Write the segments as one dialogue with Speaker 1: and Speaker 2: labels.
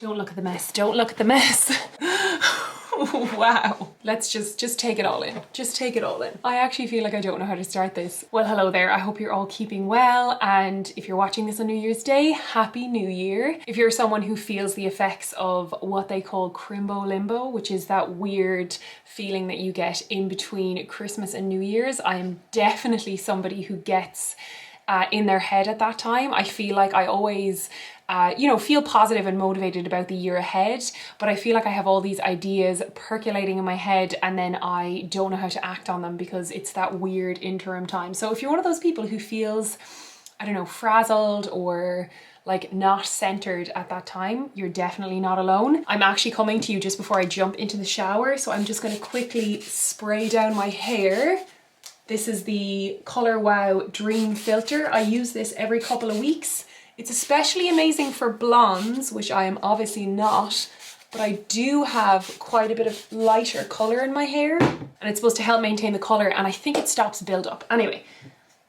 Speaker 1: Don't look at the mess. Don't look at the mess. Wow. Let's just take it all in. Just take it all in. I actually feel like I don't know how to start this. Well, hello there. I hope you're all keeping well. And if you're watching this on New Year's Day, Happy New Year. If you're someone who feels the effects of what they call crimbo limbo, which is that weird feeling that you get in between Christmas and New Year's, I am definitely somebody who gets in their head at that time. I feel like I always feel positive and motivated about the year ahead, but I feel like I have all these ideas percolating in my head and then I don't know how to act on them because it's that weird interim time. So if you're one of those people who feels, I don't know, frazzled or like not centered at that time, you're definitely not alone. I'm actually coming to you just before I jump into the shower, so I'm just going to quickly spray down my hair. This is the Color Wow Dream Filter. I use this every couple of weeks. It's especially amazing for blondes, which I am obviously not, but I do have quite a bit of lighter color in my hair and it's supposed to help maintain the color, and I think it stops buildup. Anyway,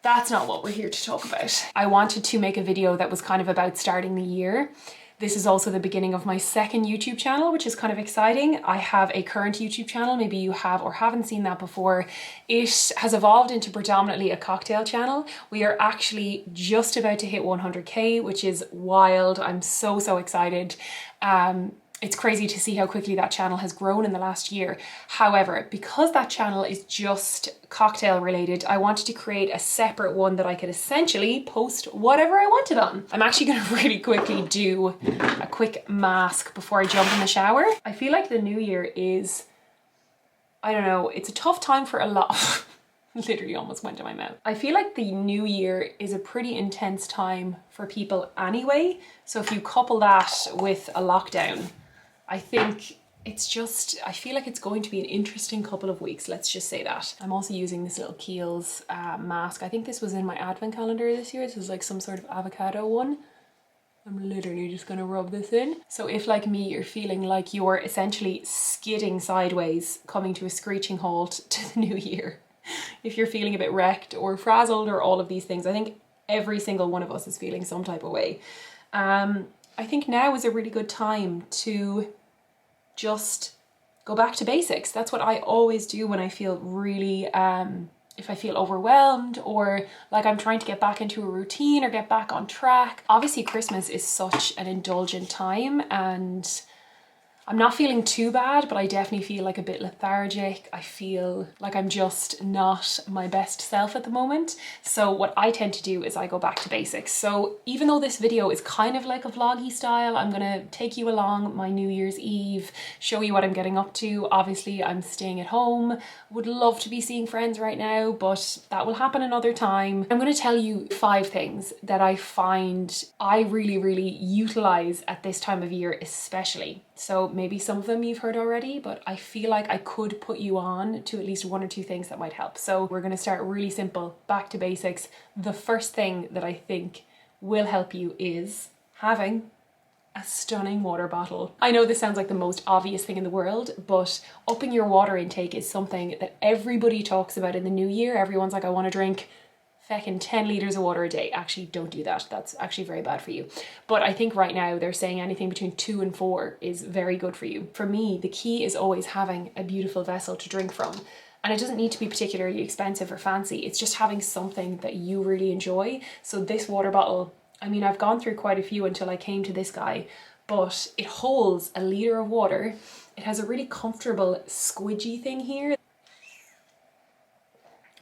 Speaker 1: that's not what we're here to talk about. I wanted to make a video that was kind of about starting the year. This is also the beginning of my second YouTube channel, which is kind of exciting. I have a current YouTube channel, maybe you have or haven't seen that before. It has evolved into predominantly a cocktail channel. We are actually just about to hit 100K, which is wild. I'm so excited. It's crazy to see how quickly that channel has grown in the last year. However, because that channel is just cocktail related, I wanted to create a separate one that I could essentially post whatever I wanted on. I'm actually gonna really quickly do a quick mask before I jump in the shower. I feel like the new year is, I don't know, it's a tough time for a lot. Literally almost went to my mouth. I feel like the new year is a pretty intense time for people anyway. So if you couple that with a lockdown, I think it's just, I feel like it's going to be an interesting couple of weeks, let's just say that. I'm also using this little Kiehl's mask. I think this was in my advent calendar this year. This is like some sort of avocado one. I'm literally just gonna rub this in. So if, like me, you're feeling like you're essentially skidding sideways, coming to a screeching halt to the new year, if you're feeling a bit wrecked or frazzled or all of these things, I think every single one of us is feeling some type of way. I think now is a really good time to just go back to basics. That's what I always do when I feel really, if I feel overwhelmed or like I'm trying to get back into a routine or get back on track. Obviously Christmas is such an indulgent time and I'm not feeling too bad, but I definitely feel like a bit lethargic. I feel like I'm just not my best self at the moment. So what I tend to do is I go back to basics. So even though this video is kind of like a vloggy style, I'm gonna take you along my New Year's Eve, show you what I'm getting up to. Obviously I'm staying at home, would love to be seeing friends right now, but that will happen another time. I'm gonna tell you 5 things that I find I really utilize at this time of year especially. So maybe some of them you've heard already, but I feel like I could put you on to at least 1 or 2 things that might help. So we're gonna start really simple, back to basics. The first thing that I think will help you is having a stunning water bottle. I know this sounds like the most obvious thing in the world, but upping your water intake is something that everybody talks about in the new year. Everyone's like, I want to drink feckin' 10 litres of water a day. Actually, don't do that. That's actually very bad for you. But I think right now they're saying anything between 2 and 4 is very good for you. For me, the key is always having a beautiful vessel to drink from. And it doesn't need to be particularly expensive or fancy. It's just having something that you really enjoy. So this water bottle, I mean, I've gone through quite a few until I came to this guy, but it holds a litre of water. It has a really comfortable squidgy thing here.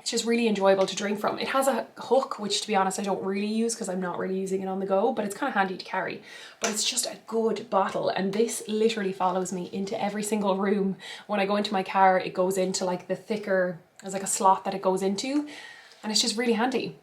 Speaker 1: It's just really enjoyable to drink from. It has a hook, which to be honest, I don't really use because I'm not really using it on the go, but it's kind of handy to carry. But it's just a good bottle. And this literally follows me into every single room. When I go into my car, it goes into like the thicker, there's like a slot that it goes into. And it's just really handy.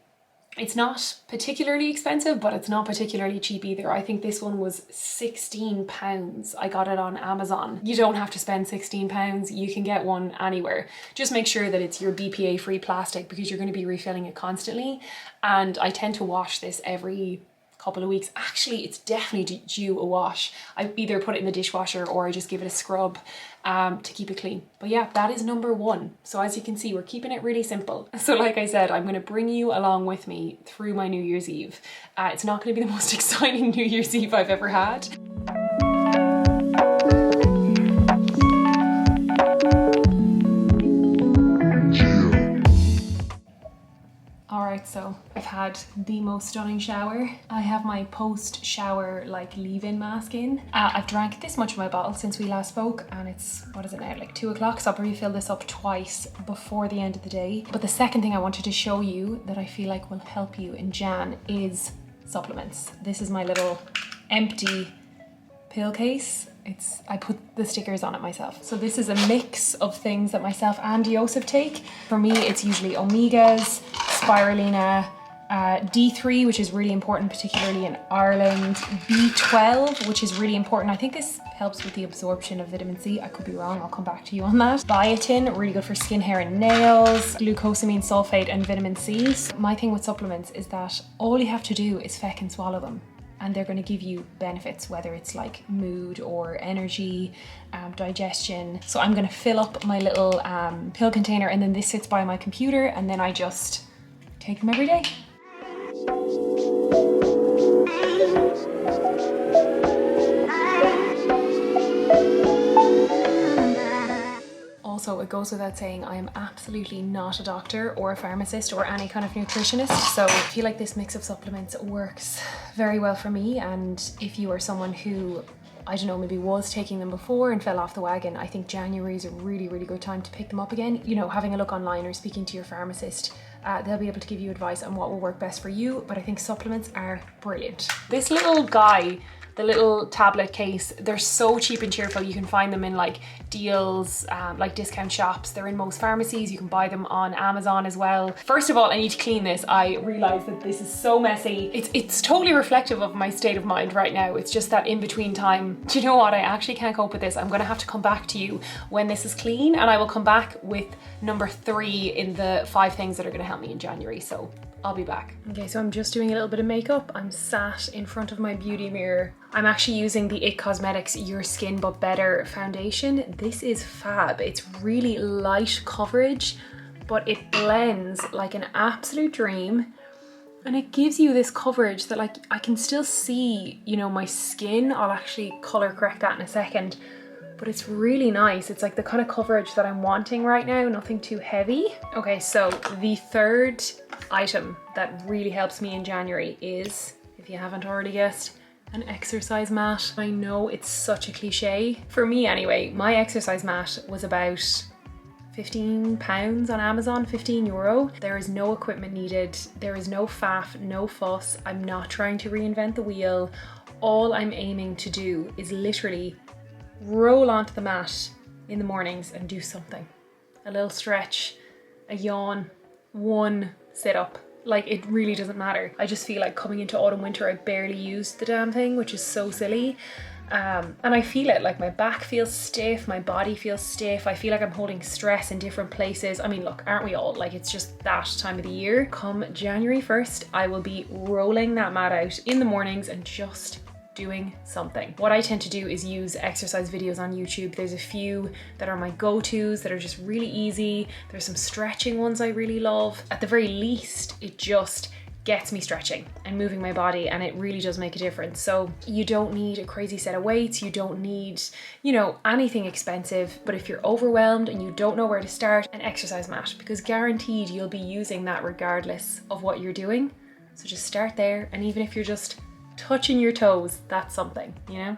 Speaker 1: It's not particularly expensive, but it's not particularly cheap either. I think this one was £16. I got it on Amazon. You don't have to spend £16. You can get one anywhere. Just make sure that it's your BPA free plastic because you're going to be refilling it constantly. And I tend to wash this every couple of weeks. Actually, it's definitely due a wash. I either put it in the dishwasher or I just give it a scrub to keep it clean. But yeah, that is number 1. So as you can see, we're keeping it really simple. So like I said, I'm going to bring you along with me through my New Year's Eve. It's not going to be the most exciting New Year's Eve I've ever had. had the most stunning shower. I have my post-shower like leave-in mask in. I've drank this much of my bottle since we last spoke, and it's, what is it now, like 2 o'clock, so I'll probably fill this up twice before the end of the day. But the second thing I wanted to show you that I feel like will help you in Jan is supplements. This is my little empty pill case. I put the stickers on it myself. So this is a mix of things that myself and Joseph take. For me, it's usually omegas, spirulina, D3, which is really important, particularly in Ireland, B12, which is really important. I think this helps with the absorption of vitamin C. I could be wrong, I'll come back to you on that. Biotin, really good for skin, hair and nails. Glucosamine sulfate and vitamin C. My thing with supplements is that all you have to do is feckin' swallow them, and they're going to give you benefits, whether it's like mood or energy, digestion. So I'm going to fill up my little pill container, and then this sits by my computer, and then I just take them every day. Also, it goes without saying, I am absolutely not a doctor or a pharmacist or any kind of nutritionist, so I feel like this mix of supplements works very well for me. And if you are someone who, I don't know, maybe was taking them before and fell off the wagon, I think January is a really, really good time to pick them up again. You know, having a look online or speaking to your pharmacist, they'll be able to give you advice on what will work best for you, but I think supplements are brilliant. This little guy, the little tablet case, they're so cheap and cheerful. You can find them in like deals, like discount shops. They're in most pharmacies. You can buy them on Amazon as well. First of all, I need to clean this. I realize that this is so messy. It's totally reflective of my state of mind right now. It's just that in between time. Do you know what? I actually can't cope with this. I'm gonna have to come back to you when this is clean, and I will come back with number 3 in the 5 things that are gonna help me in January. So I'll be back. Okay, so I'm just doing a little bit of makeup. I'm sat in front of my beauty mirror. I'm actually using the IT Cosmetics Your Skin But Better foundation. This is fab. It's really light coverage, but it blends like an absolute dream. And it gives you this coverage that like I can still see, you know, my skin. I'll actually color correct that in a second. But it's really nice. It's like the kind of coverage that I'm wanting right now, nothing too heavy. Okay, so the third item that really helps me in January is, if you haven't already guessed, an exercise mat. I know it's such a cliche. For me anyway, my exercise mat was about £15 on Amazon, €15. There is no equipment needed. There is no faff, no fuss. I'm not trying to reinvent the wheel. All I'm aiming to do is literally roll onto the mat in the mornings and do something. A little stretch, a yawn, one sit up. Like, it really doesn't matter. I just feel like coming into autumn, winter, I barely used the damn thing, which is so silly. And I feel it, like my back feels stiff, my body feels stiff. I feel like I'm holding stress in different places. I mean, look, aren't we all? Like, it's just that time of the year. Come January 1st, I will be rolling that mat out in the mornings and just doing something. What I tend to do is use exercise videos on YouTube. There's a few that are my go-tos that are just really easy. There's some stretching ones I really love. At the very least, it just gets me stretching and moving my body, and it really does make a difference. So you don't need a crazy set of weights. You don't need, you know, anything expensive. But if you're overwhelmed and you don't know where to start, an exercise mat, because guaranteed you'll be using that regardless of what you're doing. So just start there. And even if you're just touching your toes, that's something, you know?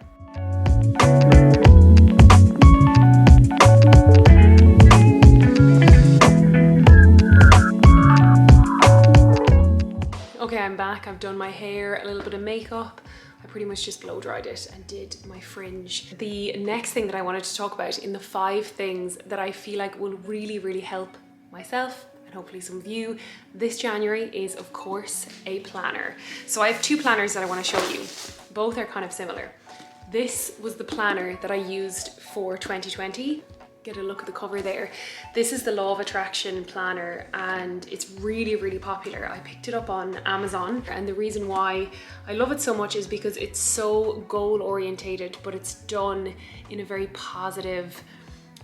Speaker 1: Okay, I'm back. I've done my hair, a little bit of makeup. I pretty much just blow dried it and did my fringe. The next thing that I wanted to talk about in the 5 things that I feel like will really, really help myself and hopefully some of you this January is, of course, a planner. So I have 2 planners that I want to show you. Both are kind of similar. This was the planner that I used for 2020. Get a look at the cover there. This is the Law of Attraction planner, and it's really, really popular. I picked it up on Amazon, and the reason why I love it so much is because it's so goal orientated, but it's done in a very positive,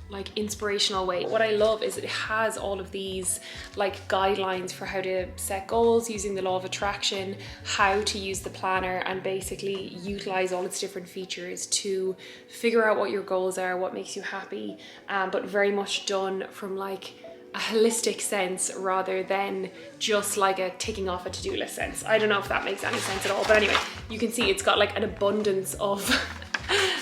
Speaker 1: like inspirational way. What I love is it has all of these like guidelines for how to set goals using the law of attraction, how to use the planner and basically utilize all its different features to figure out what your goals are, what makes you happy, but very much done from like a holistic sense rather than just like a ticking off a to-do list sense. I don't know if that makes any sense at all, but anyway, you can see it's got like an abundance of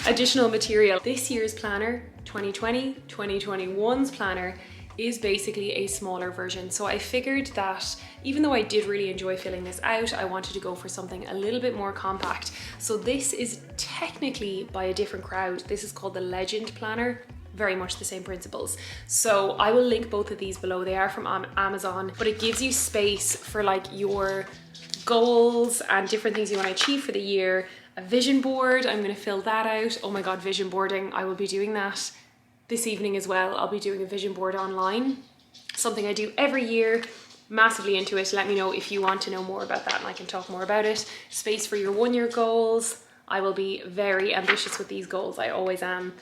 Speaker 1: additional material. This year's planner, 2020, 2021's planner, is basically a smaller version. So I figured that even though I did really enjoy filling this out, I wanted to go for something a little bit more compact. So this is technically by a different crowd. This is called the Legend Planner. Very much the same principles. So I will link both of these below. They are from Amazon, but it gives you space for like your goals and different things you want to achieve for the year. A vision board, I'm going to fill that out. Oh my God, vision boarding. I will be doing that this evening as well. I'll be doing a vision board online. Something I do every year. Massively into it. Let me know if you want to know more about that and I can talk more about it. Space for your 1 year goals. I will be very ambitious with these goals. I always am.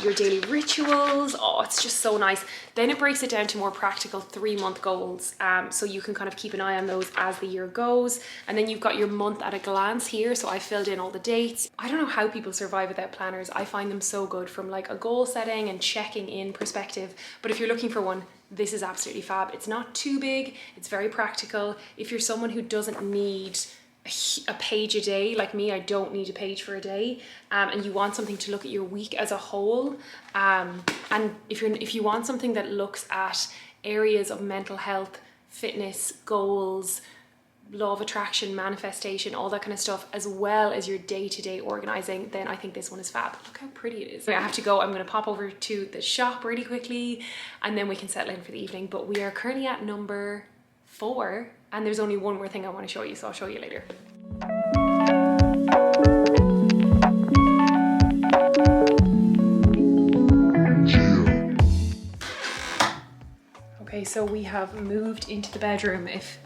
Speaker 1: Your daily rituals, oh, it's just so nice. Then it breaks it down to more practical 3-month goals, so you can kind of keep an eye on those as the year goes. And then you've got your month at a glance here, so I filled in all the dates. I don't know how people survive without planners. I find them so good from like a goal setting and checking in perspective. But if you're looking for one, this is absolutely fab. It's not too big, it's very practical. If you're someone who doesn't need a page a day like me, I don't need a page for a day, and you want something to look at your week as a whole, and if you want something that looks at areas of mental health, fitness, goals, law of attraction, manifestation, all that kind of stuff, as well as your day-to-day organizing, then I think this one is fab. Look how pretty it is. I have to go. I'm going to pop over to the shop really quickly and then we can settle in for the evening. But we are currently at number 4 and there's only one more thing I want to show you, so I'll show you later. Okay, so we have moved into the bedroom. If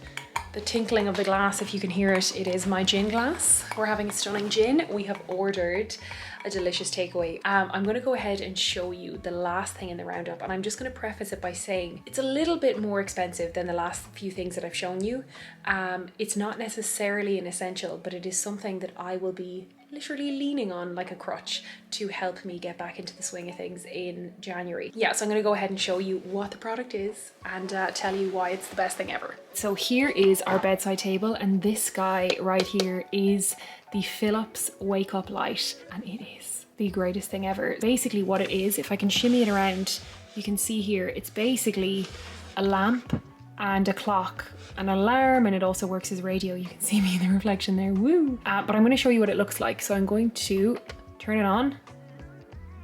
Speaker 1: the tinkling of the glass, if you can hear it, it is my gin glass. We're having a stunning gin. We have ordered a delicious takeaway. I'm gonna go ahead and show you the last thing in the roundup, and I'm just gonna preface it by saying it's a little bit more expensive than the last few things that I've shown you. It's not necessarily an essential, but it is something that I will be literally leaning on like a crutch to help me get back into the swing of things in January. Yeah, so I'm gonna go ahead and show you what the product is and tell you why it's the best thing ever. So here is our bedside table, and this guy right here is the Philips Wake Up Light, and it is the greatest thing ever. Basically what it is, if I can shimmy it around, you can see here, it's basically a lamp and a clock, an alarm, and it also works as radio. You can see me in the reflection there, woo! But I'm going to show you what it looks like. So I'm going to turn it on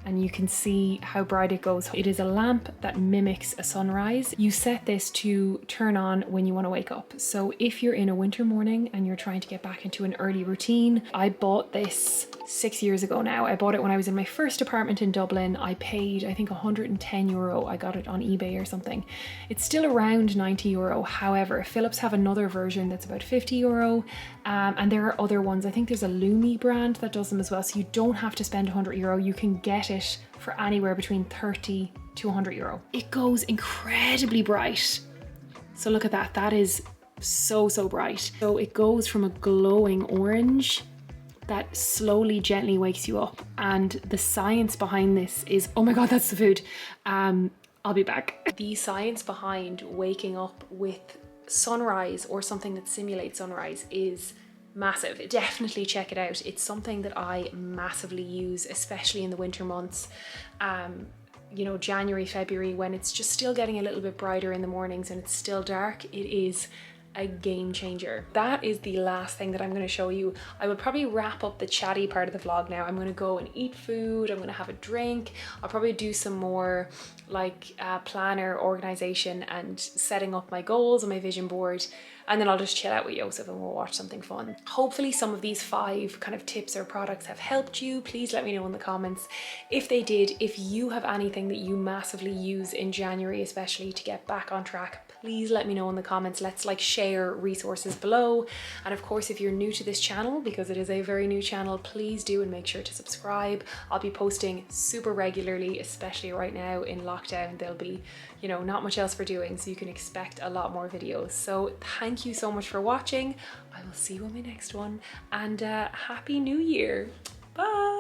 Speaker 1: and you can see how bright it goes. It is a lamp that mimics a sunrise. You set this to turn on when you want to wake up. So if you're in a winter morning and you're trying to get back into an early routine, I bought this 6 years ago now. I bought it when I was in my first apartment in Dublin. I paid, I think, €110. I got it on eBay or something. It's still around €90. However, Philips have another version that's about €50. And there are other ones. I think there's a Lumi brand that does them as well. So you don't have to spend €100. You can get it for anywhere between 30 to €100. It goes incredibly bright. So look at that. That is so bright. So it goes from a glowing orange that slowly, gently wakes you up. And the science behind this is, oh my God, that's the food. I'll be back. The science behind waking up with sunrise or something that simulates sunrise is massive. Definitely check it out. It's something that I massively use, especially in the winter months. You know, January, February, when it's just still getting a little bit brighter in the mornings and it's still dark, it is a game changer. That is the last thing that I'm going to show you. I will probably wrap up the chatty part of the vlog now. I'm going to go and eat food. I'm going to have a drink. I'll probably do some more like planner organization and setting up my goals on my vision board. And then I'll just chill out with Joseph and we'll watch something fun. Hopefully some of these 5 kind of tips or products have helped you. Please let me know in the comments if they did. If you have anything that you massively use in January, especially to get back on track, please let me know in the comments. Let's like share resources below. And of course, if you're new to this channel, because it is a very new channel, please do and make sure to subscribe. I'll be posting super regularly, especially right now in lockdown. There'll be, you know, not much else for doing, so you can expect a lot more videos. So thank you so much for watching. I will see you on my next one, and Happy New Year. Bye.